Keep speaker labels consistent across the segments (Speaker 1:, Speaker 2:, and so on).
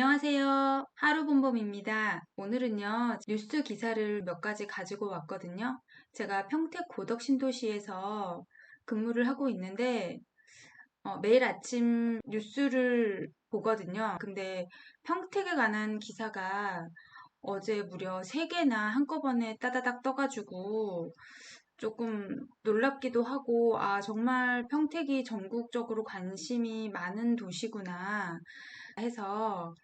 Speaker 1: 안녕하세요. 하루본범입니다. 오늘은요, 뉴스 기사를 몇 가지 가지고 왔거든요. 제가 평택 고덕신도시에서 근무를 하고 있는데, 매일 아침 뉴스를 보거든요. 근데 평택에 관한 기사가 어제 무려 3개나 한꺼번에 따다닥 떠가지고 조금 놀랍기도 하고, 아, 정말 평택이 전국적으로 관심이 많은 도시구나 해서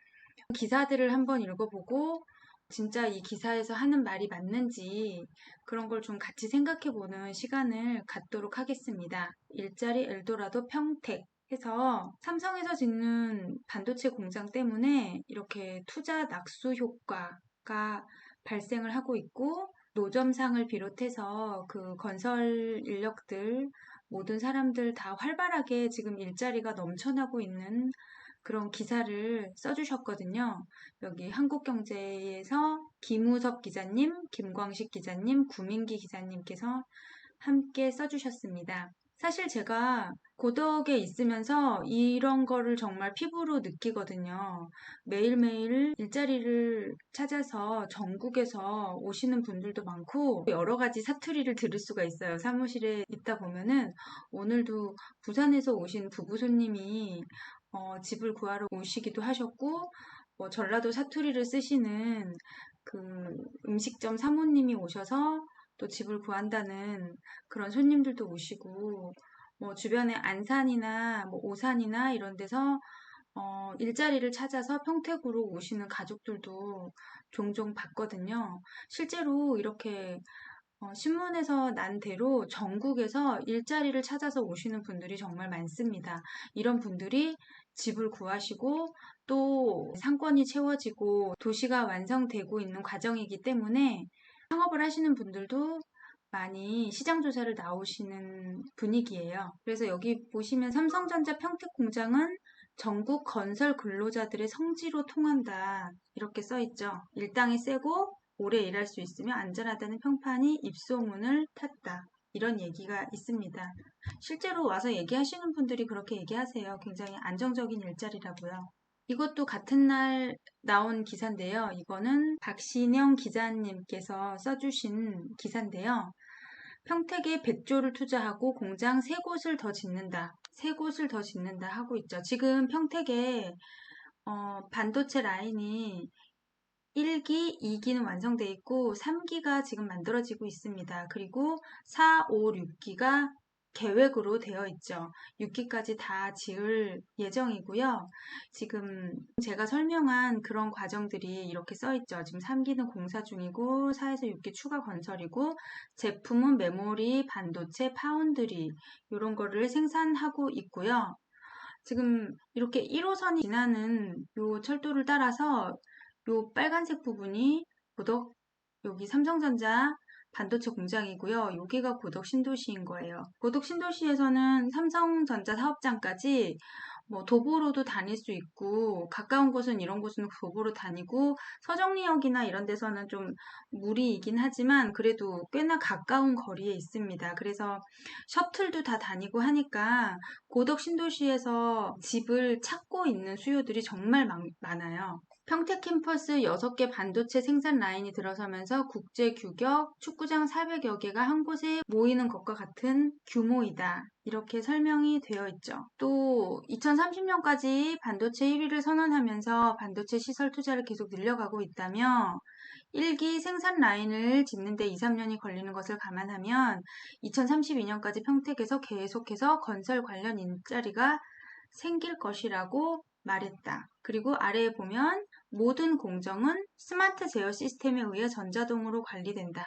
Speaker 1: 기사들을 한번 읽어보고 진짜 이 기사에서 하는 말이 맞는지 그런 걸 좀 같이 생각해보는 시간을 갖도록 하겠습니다. 일자리 엘도라도 평택 해서 삼성에서 짓는 반도체 공장 때문에 이렇게 투자 낙수 효과가 발생을 하고 있고 노점상을 비롯해서 그 건설 인력들 모든 사람들 다 활발하게 지금 일자리가 넘쳐나고 있는 그런 기사를 써주셨거든요. 여기 한국경제에서 김우섭 기자님, 김광식 기자님, 구민기 기자님께서 함께 써주셨습니다. 사실 제가 고덕에 있으면서 이런 거를 정말 피부로 느끼거든요. 매일매일 일자리를 찾아서 전국에서 오시는 분들도 많고 여러 가지 사투리를 들을 수가 있어요. 사무실에 있다 보면은 오늘도 부산에서 오신 부부 손님이 집을 구하러 오시기도 하셨고 전라도 사투리를 쓰시는 그 음식점 사모님이 오셔서 또 집을 구한다는 그런 손님들도 오시고 주변에 안산이나 오산이나 이런 데서 일자리를 찾아서 평택으로 오시는 가족들도 종종 봤거든요. 실제로 이렇게 신문에서 난 대로 전국에서 일자리를 찾아서 오시는 분들이 정말 많습니다. 이런 분들이 집을 구하시고 또 상권이 채워지고 도시가 완성되고 있는 과정이기 때문에 창업을 하시는 분들도 많이 시장 조사를 나오시는 분위기예요. 그래서 여기 보시면 삼성전자 평택 공장은 전국 건설 근로자들의 성지로 통한다. 이렇게 써 있죠. 일당이 세고 오래 일할 수 있으며 안전하다는 평판이 입소문을 탔다. 이런 얘기가 있습니다. 실제로 와서 얘기하시는 분들이 그렇게 얘기하세요. 굉장히 안정적인 일자리라고요. 이것도 같은 날 나온 기사인데요. 이거는 박신영 기자님께서 써주신 기사인데요. 평택에 100조를 투자하고 공장 3곳을 더 짓는다. 3곳을 더 짓는다 하고 있죠. 지금 평택에 반도체 라인이 1기, 2기는 완성돼 있고 3기가 지금 만들어지고 있습니다. 그리고 4, 5, 6기가 계획으로 되어 있죠. 6기까지 다 지을 예정이고요. 지금 제가 설명한 그런 과정들이 이렇게 써 있죠. 지금 3기는 공사 중이고 4에서 6기 추가 건설이고 제품은 메모리, 반도체, 파운드리 이런 거를 생산하고 있고요. 지금 이렇게 1호선이 지나는 요 철도를 따라서 요 빨간색 부분이 고덕, 여기 삼성전자 반도체 공장이고요. 여기가 고덕 신도시인 거예요. 고덕 신도시에서는 삼성전자 사업장까지 도보로도 다닐 수 있고 가까운 곳은 이런 곳은 도보로 다니고 서정리역이나 이런 데서는 좀 무리이긴 하지만 그래도 꽤나 가까운 거리에 있습니다. 그래서 셔틀도 다 다니고 하니까 고덕 신도시에서 집을 찾고 있는 수요들이 정말 많아요. 평택 캠퍼스 6개 반도체 생산 라인이 들어서면서 국제 규격 축구장 400여 개가 한 곳에 모이는 것과 같은 규모이다. 이렇게 설명이 되어 있죠. 또 2030년까지 반도체 1위를 선언하면서 반도체 시설 투자를 계속 늘려가고 있다며 1기 생산 라인을 짓는데 2, 3년이 걸리는 것을 감안하면 2032년까지 평택에서 계속해서 건설 관련 일자리가 생길 것이라고 말했다. 그리고 아래에 보면 모든 공정은 스마트 제어 시스템에 의해 전자동으로 관리된다.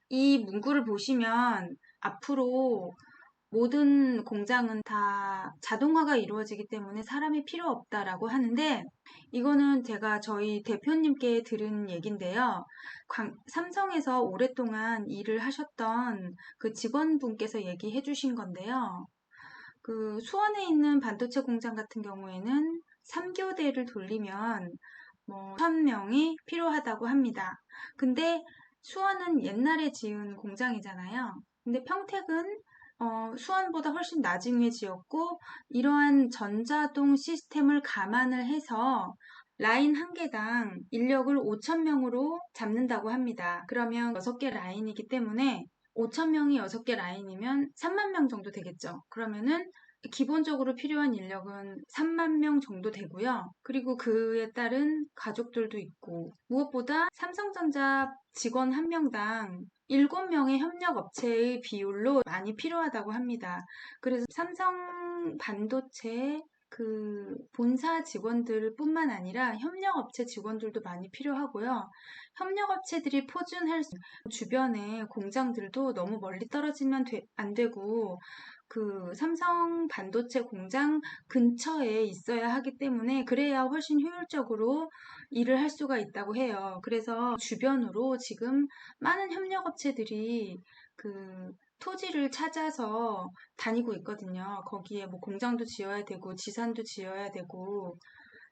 Speaker 1: 이 문구를 보시면 앞으로 모든 공장은 다 자동화가 이루어지기 때문에 사람이 필요 없다라고 하는데 이거는 제가 저희 대표님께 들은 얘긴데요. 삼성에서 오랫동안 일을 하셨던 그 직원분께서 얘기해 주신 건데요. 그 수원에 있는 반도체 공장 같은 경우에는 3교대를 돌리면 1,000명이 필요하다고 합니다. 근데 수원은 옛날에 지은 공장이잖아요. 근데 평택은 수원보다 훨씬 나중에 지었고 이러한 전자동 시스템을 감안을 해서 라인 한 개당 인력을 5,000명으로 잡는다고 합니다. 그러면 6개 라인이기 때문에 5,000명이 6개 라인이면 3만 명 정도 되겠죠. 그러면은 기본적으로 필요한 인력은 3만 명 정도 되고요. 그리고 그에 따른 가족들도 있고, 무엇보다 삼성전자 직원 한 명당 7명의 협력업체의 비율로 많이 필요하다고 합니다. 그래서 삼성 반도체 본사 직원들 뿐만 아니라 협력업체 직원들도 많이 필요하고요. 협력업체들이 포준할 수 있는 주변의 공장들도 너무 멀리 떨어지면 안 되고, 삼성 반도체 공장 근처에 있어야 하기 때문에 그래야 훨씬 효율적으로 일을 할 수가 있다고 해요. 그래서 주변으로 지금 많은 협력업체들이 토지를 찾아서 다니고 있거든요. 거기에 뭐 공장도 지어야 되고 지산도 지어야 되고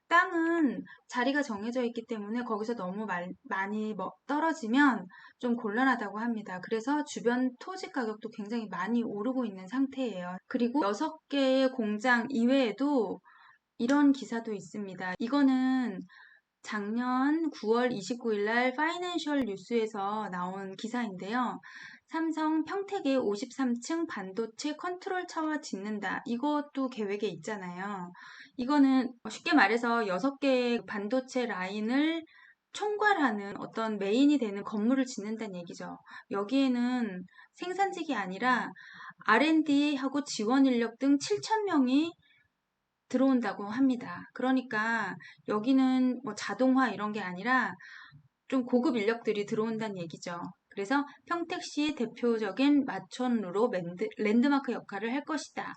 Speaker 1: 땅은 자리가 정해져 있기 때문에 거기서 너무 많이 떨어지면 좀 곤란하다고 합니다. 그래서 주변 토지 가격도 굉장히 많이 오르고 있는 상태예요. 그리고 6개의 공장 이외에도 이런 기사도 있습니다. 이거는 작년 9월 29일 날 파이낸셜 뉴스에서 나온 기사인데요. 삼성 평택에 53층 반도체 컨트롤 타워 짓는다. 이것도 계획에 있잖아요. 이거는 쉽게 말해서 6개의 반도체 라인을 총괄하는 어떤 메인이 되는 건물을 짓는다는 얘기죠. 여기에는 생산직이 아니라 R&D하고 지원 인력 등 7,000명이 들어온다고 합니다. 그러니까 여기는 뭐 자동화 이런 게 아니라 좀 고급 인력들이 들어온다는 얘기죠. 그래서 평택시의 대표적인 마천루로 랜드마크 역할을 할 것이다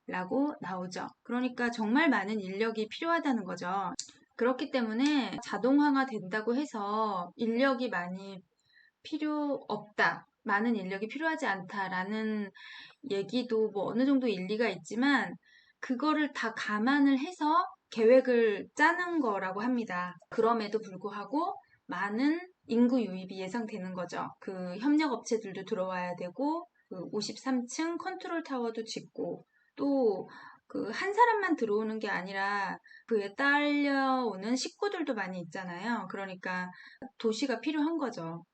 Speaker 1: 라고 나오죠. 그러니까 정말 많은 인력이 필요하다는 거죠. 그렇기 때문에 자동화가 된다고 해서 인력이 많이 필요 없다. 많은 인력이 필요하지 않다라는 얘기도 뭐 어느 정도 일리가 있지만 그거를 다 감안을 해서 계획을 짜는 거라고 합니다. 그럼에도 불구하고 많은 인구 유입이 예상되는 거죠. 협력업체들도 들어와야 되고 53층 컨트롤 타워도 짓고 또 한 사람만 들어오는 게 아니라 그에 딸려오는 식구들도 많이 있잖아요. 그러니까 도시가 필요한 거죠.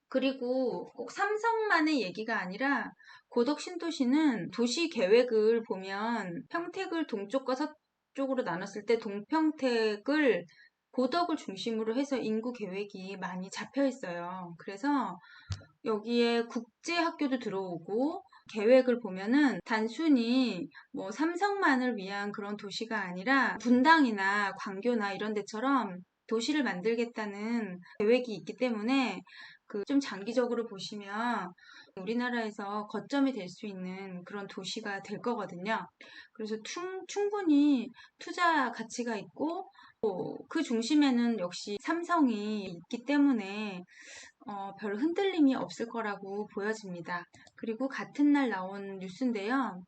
Speaker 1: 그리고 꼭 삼성만의 얘기가 아니라 고덕 신도시는 도시 계획을 보면 평택을 동쪽과 서쪽으로 나눴을 때 동평택을 고덕을 중심으로 해서 인구 계획이 많이 잡혀 있어요. 그래서 여기에 국제학교도 들어오고 계획을 보면은 단순히 뭐 삼성만을 위한 그런 도시가 아니라 분당이나 광교나 이런 데처럼 도시를 만들겠다는 계획이 있기 때문에 좀 장기적으로 보시면 우리나라에서 거점이 될 수 있는 그런 도시가 될 거거든요. 그래서 충분히 투자 가치가 있고 그 중심에는 역시 삼성이 있기 때문에 별 흔들림이 없을 거라고 보여집니다. 그리고 같은 날 나온 뉴스인데요.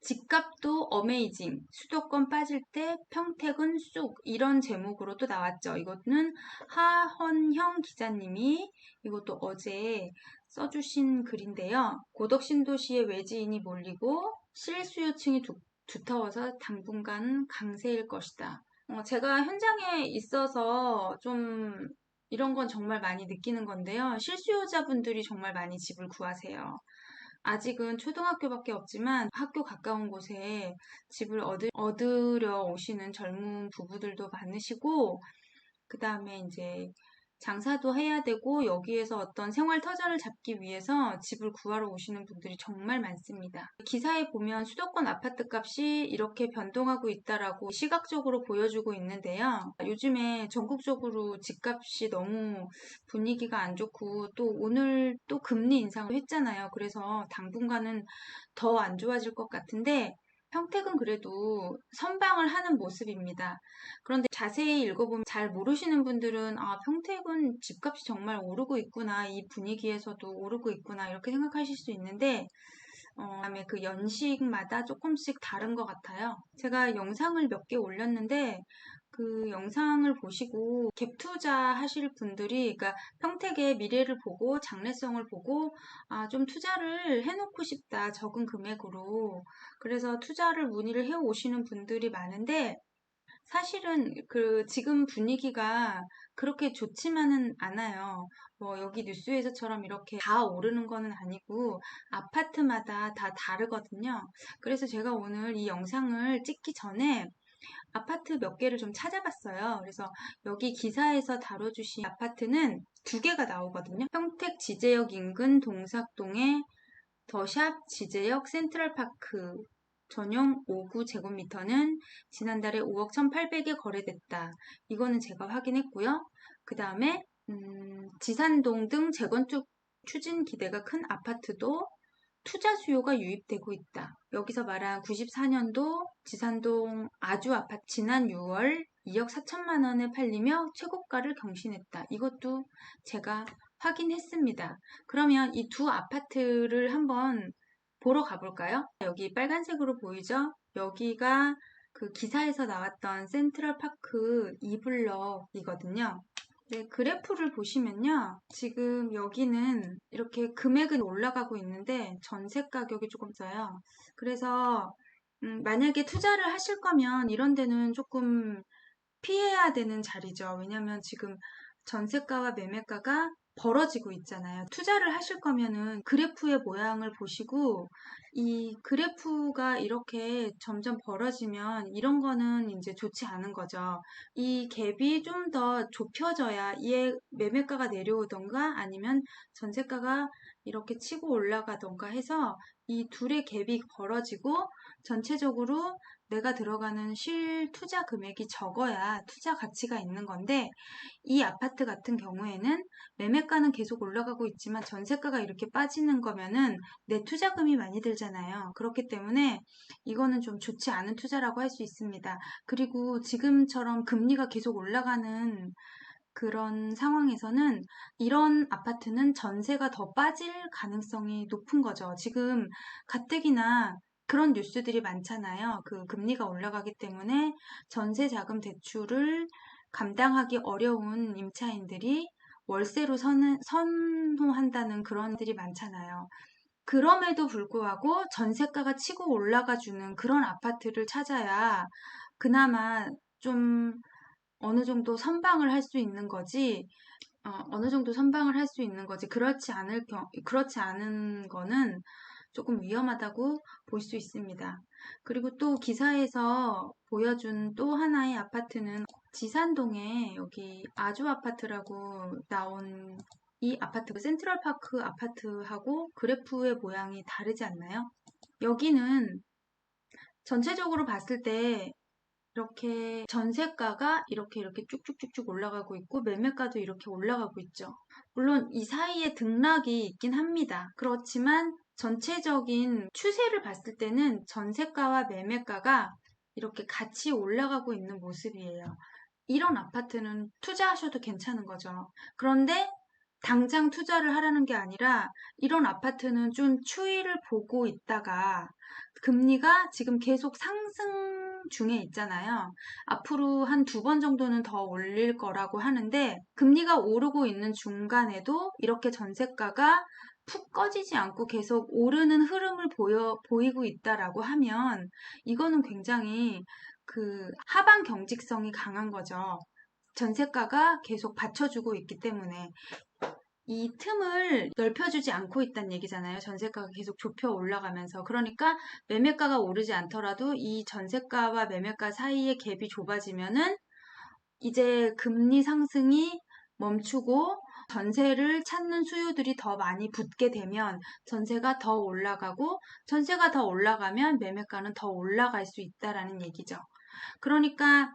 Speaker 1: 집값도 어메이징, 수도권 빠질 때 평택은 쑥 이런 제목으로 또 나왔죠. 이거는 하헌형 기자님이 이것도 어제 써주신 글인데요. 고덕 신도시의 외지인이 몰리고 실수요층이 두터워서 당분간 강세일 것이다. 제가 현장에 있어서 좀 이런 건 정말 많이 느끼는 건데요. 실수요자분들이 정말 많이 집을 구하세요. 아직은 초등학교밖에 없지만 학교 가까운 곳에 집을 얻으려 오시는 젊은 부부들도 많으시고, 그 다음에 이제 장사도 해야 되고 여기에서 어떤 생활 터전을 잡기 위해서 집을 구하러 오시는 분들이 정말 많습니다. 기사에 보면 수도권 아파트 값이 이렇게 변동하고 있다라고 시각적으로 보여주고 있는데요. 요즘에 전국적으로 집값이 너무 분위기가 안 좋고 또 오늘 또 금리 인상을 했잖아요. 그래서 당분간은 더 안 좋아질 것 같은데 평택은 그래도 선방을 하는 모습입니다. 그런데 자세히 읽어보면 잘 모르시는 분들은 평택은 집값이 정말 오르고 있구나, 이 분위기에서도 오르고 있구나 이렇게 생각하실 수 있는데 그다음에 그 연식마다 조금씩 다른 것 같아요. 제가 영상을 몇 개 올렸는데 그 영상을 보시고 갭 투자 하실 분들이 그러니까 평택의 미래를 보고 장래성을 보고 좀 투자를 해놓고 싶다, 적은 금액으로. 그래서 투자를 문의를 해 오시는 분들이 많은데 사실은 지금 분위기가 그렇게 좋지만은 않아요. 뭐 여기 뉴스에서처럼 이렇게 다 오르는 거는 아니고 아파트마다 다 다르거든요. 그래서 제가 오늘 이 영상을 찍기 전에 아파트 몇 개를 좀 찾아봤어요. 그래서 여기 기사에서 다뤄주신 아파트는 두 개가 나오거든요. 평택 지제역 인근 동삭동의 더샵 지제역 센트럴파크 전용 5구 제곱미터는 지난달에 5억 1,800에 거래됐다. 이거는 제가 확인했고요. 그 다음에 지산동 등 재건축 추진 기대가 큰 아파트도 투자 수요가 유입되고 있다. 여기서 말한 94년도 지산동 아주 아파트 지난 6월 2억 4천만 원에 팔리며 최고가를 경신했다. 이것도 제가 확인했습니다. 그러면 이 두 아파트를 한번 보러 가볼까요? 여기 빨간색으로 보이죠? 여기가 그 기사에서 나왔던 센트럴파크 2블럭이거든요. 네, 그래프를 보시면요. 지금 여기는 이렇게 금액은 올라가고 있는데 전세 가격이 조금 싸요. 그래서 만약에 투자를 하실 거면 이런 데는 조금 피해야 되는 자리죠. 왜냐면 지금 전세가와 매매가가 벌어지고 있잖아요. 투자를 하실 거면은 그래프의 모양을 보시고 이 그래프가 이렇게 점점 벌어지면 이런 거는 이제 좋지 않은 거죠. 이 갭이 좀 더 좁혀져야 이에 매매가가 내려오던가 아니면 전세가가 이렇게 치고 올라가던가 해서 이 둘의 갭이 벌어지고 전체적으로 내가 들어가는 실투자 금액이 적어야 투자 가치가 있는 건데 이 아파트 같은 경우에는 매매가는 계속 올라가고 있지만 전세가가 이렇게 빠지는 거면은 내 투자금이 많이 들잖아요. 그렇기 때문에 이거는 좀 좋지 않은 투자라고 할 수 있습니다. 그리고 지금처럼 금리가 계속 올라가는 그런 상황에서는 이런 아파트는 전세가 더 빠질 가능성이 높은 거죠. 지금 가뜩이나 그런 뉴스들이 많잖아요. 그 금리가 올라가기 때문에 전세 자금 대출을 감당하기 어려운 임차인들이 월세로 선호한다는 그런 들이 많잖아요. 그럼에도 불구하고 전세가가 치고 올라가주는 그런 아파트를 찾아야 그나마 좀 어느 정도 선방을 할 수 있는 거지, 어느 정도 선방을 할 수 있는 거지, 그렇지 않은 거는 조금 위험하다고 볼 수 있습니다. 그리고 또 기사에서 보여준 또 하나의 아파트는 지산동에 여기 아주 아파트라고 나온 이 아파트, 센트럴파크 아파트하고 그래프의 모양이 다르지 않나요? 여기는 전체적으로 봤을 때 이렇게 전세가가 이렇게 쭉쭉쭉쭉 올라가고 있고 매매가도 이렇게 올라가고 있죠. 물론 이 사이에 등락이 있긴 합니다. 그렇지만 전체적인 추세를 봤을 때는 전세가와 매매가가 이렇게 같이 올라가고 있는 모습이에요. 이런 아파트는 투자하셔도 괜찮은 거죠. 그런데 당장 투자를 하라는 게 아니라 이런 아파트는 좀 추이를 보고 있다가 금리가 지금 계속 상승 중에 있잖아요. 앞으로 한 두 번 정도는 더 올릴 거라고 하는데 금리가 오르고 있는 중간에도 이렇게 전세가가 푹 꺼지지 않고 계속 오르는 흐름을 보이고 있다라고 하면 이거는 굉장히 그 하방 경직성이 강한 거죠. 전세가가 계속 받쳐주고 있기 때문에 이 틈을 넓혀주지 않고 있다는 얘기잖아요. 전세가가 계속 좁혀 올라가면서. 그러니까 매매가가 오르지 않더라도 이 전세가와 매매가 사이의 갭이 좁아지면은 이제 금리 상승이 멈추고 전세를 찾는 수요들이 더 많이 붙게 되면 전세가 더 올라가고 전세가 더 올라가면 매매가는 더 올라갈 수 있다라는 얘기죠. 그러니까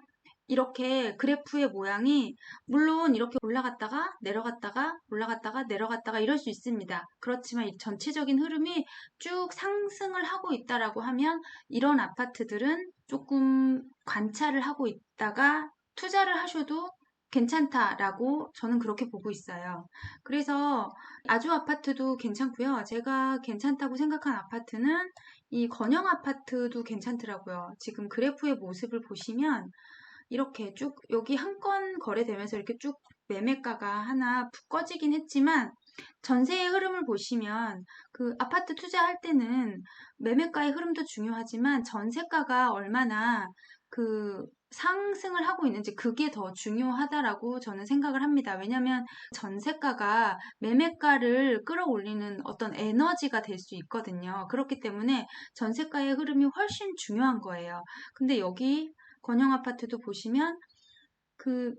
Speaker 1: 이렇게 그래프의 모양이 물론 이렇게 올라갔다가 내려갔다가 올라갔다가 내려갔다가 이럴 수 있습니다. 그렇지만 이 전체적인 흐름이 쭉 상승을 하고 있다라고 하면 이런 아파트들은 조금 관찰을 하고 있다가 투자를 하셔도 괜찮다라고 저는 그렇게 보고 있어요. 그래서 아주 아파트도 괜찮고요. 제가 괜찮다고 생각한 아파트는 이 건영 아파트도 괜찮더라고요. 지금 그래프의 모습을 보시면 이렇게 쭉 여기 한 건 거래되면서 이렇게 쭉 매매가가 하나 푹 꺼지긴 했지만 전세의 흐름을 보시면 그 아파트 투자할 때는 매매가의 흐름도 중요하지만 전세가가 얼마나 그 상승을 하고 있는지 그게 더 중요하다라고 저는 생각을 합니다. 왜냐하면 전세가가 매매가를 끌어올리는 어떤 에너지가 될 수 있거든요. 그렇기 때문에 전세가의 흐름이 훨씬 중요한 거예요. 근데 여기 권영 아파트도 보시면 그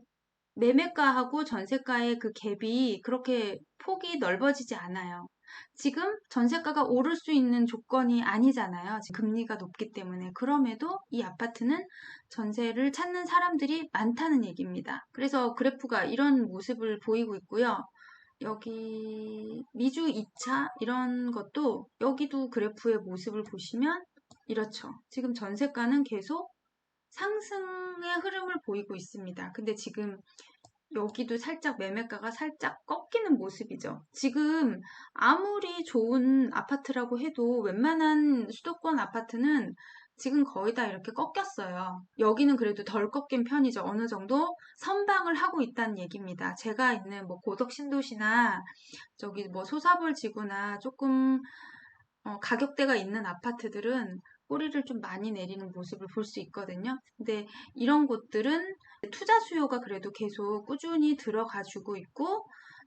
Speaker 1: 매매가하고 전세가의 그 갭이 그렇게 폭이 넓어지지 않아요. 지금 전세가가 오를 수 있는 조건이 아니잖아요. 지금 금리가 높기 때문에. 그럼에도 이 아파트는 전세를 찾는 사람들이 많다는 얘기입니다. 그래서 그래프가 이런 모습을 보이고 있고요. 여기 미주 2차 이런 것도 여기도 그래프의 모습을 보시면 이렇죠. 지금 전세가는 계속 상승의 흐름을 보이고 있습니다. 근데 지금 여기도 살짝 매매가가 살짝 꺾이는 모습이죠. 지금 아무리 좋은 아파트라고 해도 웬만한 수도권 아파트는 지금 거의 다 이렇게 꺾였어요. 여기는 그래도 덜 꺾인 편이죠. 어느 정도 선방을 하고 있다는 얘기입니다. 제가 있는 뭐 고덕 신도시나 저기 뭐 소사볼 지구나 조금 가격대가 있는 아파트들은 꼬리를 좀 많이 내리는 모습을 볼 수 있거든요. 근데 이런 곳들은 투자 수요가 그래도 계속 꾸준히 들어가주고 있고,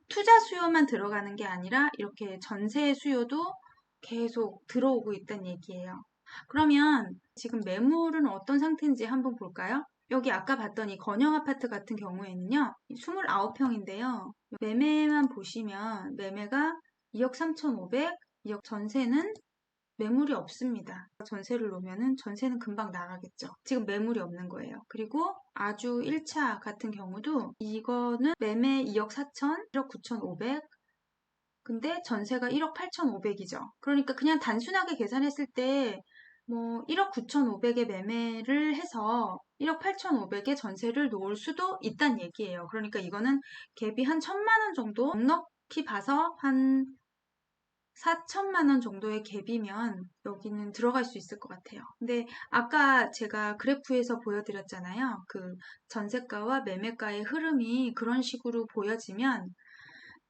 Speaker 1: 투자 수요만 들어가는 게 아니라 이렇게 전세 수요도 계속 들어오고 있다는 얘기예요. 그러면 지금 매물은 어떤 상태인지 한번 볼까요? 여기 아까 봤던 이 건영 아파트 같은 경우에는요, 29평인데요. 매매만 보시면 매매가 2억 3,500, 2억 전세는 매물이 없습니다. 전세를 놓으면은 전세는 금방 나가겠죠. 지금 매물이 없는 거예요. 그리고 아주 1차 같은 경우도 이거는 매매 2억 4천, 1억 9,500, 근데 전세가 1억 8,500이죠. 그러니까 그냥 단순하게 계산했을 때 뭐 1억 9,500에 매매를 해서 1억 8,500에 전세를 놓을 수도 있다는 얘기예요. 그러니까 이거는 갭이 한 1,000만 원 정도 넉넉히 봐서 한 4천만 원 정도의 갭이면 여기는 들어갈 수 있을 것 같아요. 근데 아까 제가 그래프에서 보여드렸잖아요. 그 전세가와 매매가의 흐름이 그런 식으로 보여지면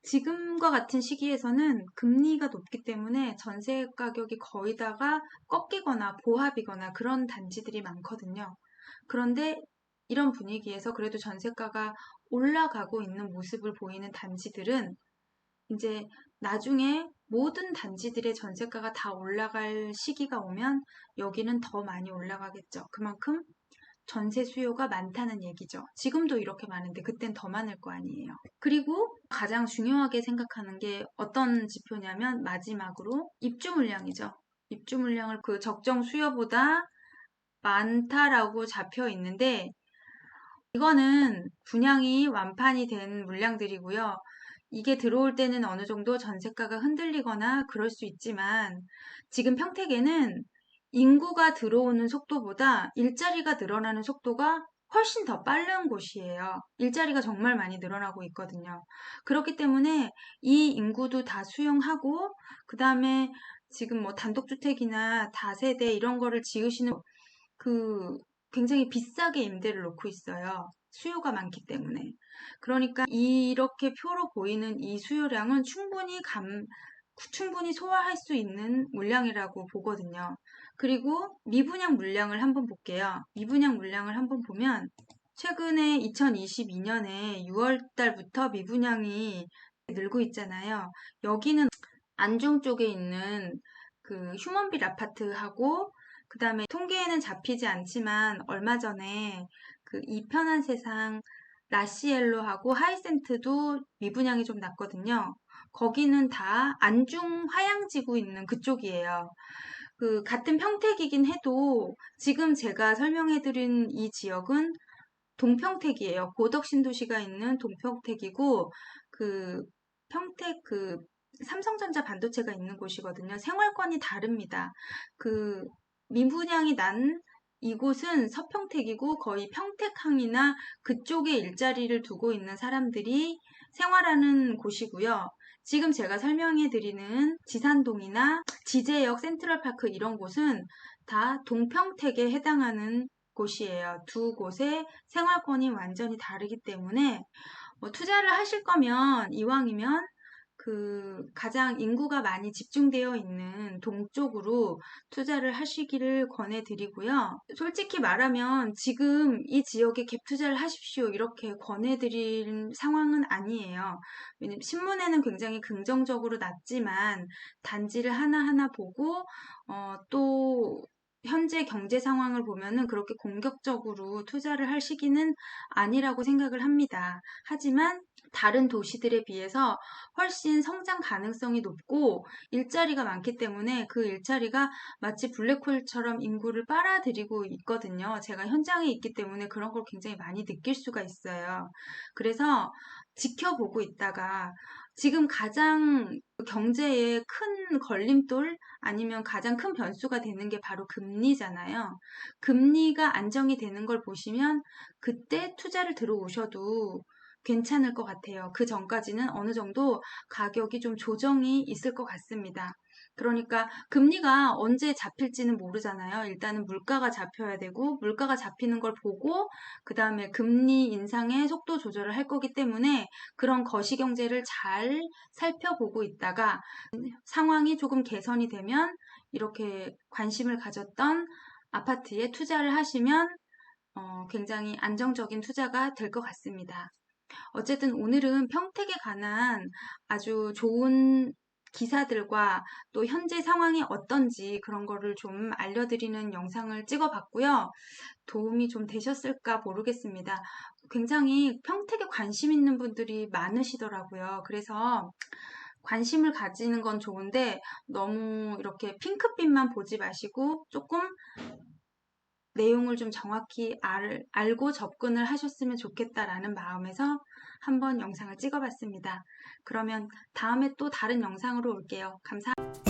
Speaker 1: 지금과 같은 시기에서는 금리가 높기 때문에 전세 가격이 거의 다가 꺾이거나 보합이거나 그런 단지들이 많거든요. 그런데 이런 분위기에서 그래도 전세가가 올라가고 있는 모습을 보이는 단지들은 이제 나중에 모든 단지들의 전세가가 다 올라갈 시기가 오면 여기는 더 많이 올라가겠죠. 그만큼 전세 수요가 많다는 얘기죠. 지금도 이렇게 많은데 그땐 더 많을 거 아니에요. 그리고 가장 중요하게 생각하는 게 어떤 지표냐면 마지막으로 입주 물량이죠. 입주 물량을 그 적정 수요보다 많다라고 잡혀 있는데 이거는 분양이 완판이 된 물량들이고요. 이게 들어올 때는 어느 정도 전세가가 흔들리거나 그럴 수 있지만 지금 평택에는 인구가 들어오는 속도보다 일자리가 늘어나는 속도가 훨씬 더 빠른 곳이에요. 일자리가 정말 많이 늘어나고 있거든요. 그렇기 때문에 이 인구도 다 수용하고 그 다음에 지금 뭐 단독주택이나 다세대 이런 거를 지으시는 그 굉장히 비싸게 임대를 놓고 있어요. 수요가 많기 때문에. 그러니까 이렇게 표로 보이는 이 수요량은 충분히 소화할 수 있는 물량이라고 보거든요. 그리고 미분양 물량을 한번 볼게요. 미분양 물량을 한번 보면 최근에 2022년에 6월 달부터 미분양이 늘고 있잖아요. 여기는 안중 쪽에 있는 그 휴먼빌 아파트하고 그 다음에 통계에는 잡히지 않지만 얼마 전에 그 이편한 세상 라시엘로하고 하이센트도 미분양이 좀 났거든요. 거기는 다 안중 화양지구 있는 그쪽이에요. 그 같은 평택이긴 해도 지금 제가 설명해드린 이 지역은 동평택이에요. 고덕 신도시가 있는 동평택이고 그 평택 그 삼성전자 반도체가 있는 곳이거든요. 생활권이 다릅니다. 그 미분양이 난 이곳은 서평택이고 거의 평택항이나 그쪽에 일자리를 두고 있는 사람들이 생활하는 곳이고요. 지금 제가 설명해 드리는 지산동이나 지제역 센트럴파크 이런 곳은 다 동평택에 해당하는 곳이에요. 두 곳의 생활권이 완전히 다르기 때문에 투자를 하실 거면 이왕이면 가장 인구가 많이 집중되어 있는 동쪽으로 투자를 하시기를 권해드리고요. 솔직히 말하면 지금 이 지역에 갭 투자를 하십시오 이렇게 권해드릴 상황은 아니에요. 왜냐면 신문에는 굉장히 긍정적으로 났지만 단지를 하나하나 보고 또 현재 경제 상황을 보면은 그렇게 공격적으로 투자를 할 시기는 아니라고 생각을 합니다. 하지만 다른 도시들에 비해서 훨씬 성장 가능성이 높고 일자리가 많기 때문에 그 일자리가 마치 블랙홀처럼 인구를 빨아들이고 있거든요. 제가 현장에 있기 때문에 그런 걸 굉장히 많이 느낄 수가 있어요. 그래서 지켜보고 있다가 지금 가장 경제에 큰 걸림돌 아니면 가장 큰 변수가 되는 게 바로 금리잖아요. 금리가 안정이 되는 걸 보시면 그때 투자를 들어오셔도 괜찮을 것 같아요. 그 전까지는 어느 정도 가격이 좀 조정이 있을 것 같습니다. 그러니까 금리가 언제 잡힐지는 모르잖아요. 일단은 물가가 잡혀야 되고 물가가 잡히는 걸 보고 그 다음에 금리 인상의 속도 조절을 할 거기 때문에 그런 거시경제를 잘 살펴보고 있다가 상황이 조금 개선이 되면 이렇게 관심을 가졌던 아파트에 투자를 하시면 굉장히 안정적인 투자가 될 것 같습니다. 어쨌든 오늘은 평택에 관한 아주 좋은 기사들과 또 현재 상황이 어떤지 그런 거를 좀 알려드리는 영상을 찍어봤고요. 도움이 좀 되셨을까 모르겠습니다. 굉장히 평택에 관심 있는 분들이 많으시더라고요. 그래서 관심을 가지는 건 좋은데 너무 이렇게 핑크빛만 보지 마시고 조금 내용을 좀 정확히 알고 접근을 하셨으면 좋겠다라는 마음에서 한번 영상을 찍어봤습니다. 그러면 다음에 또 다른 영상으로 올게요. 감사합니다.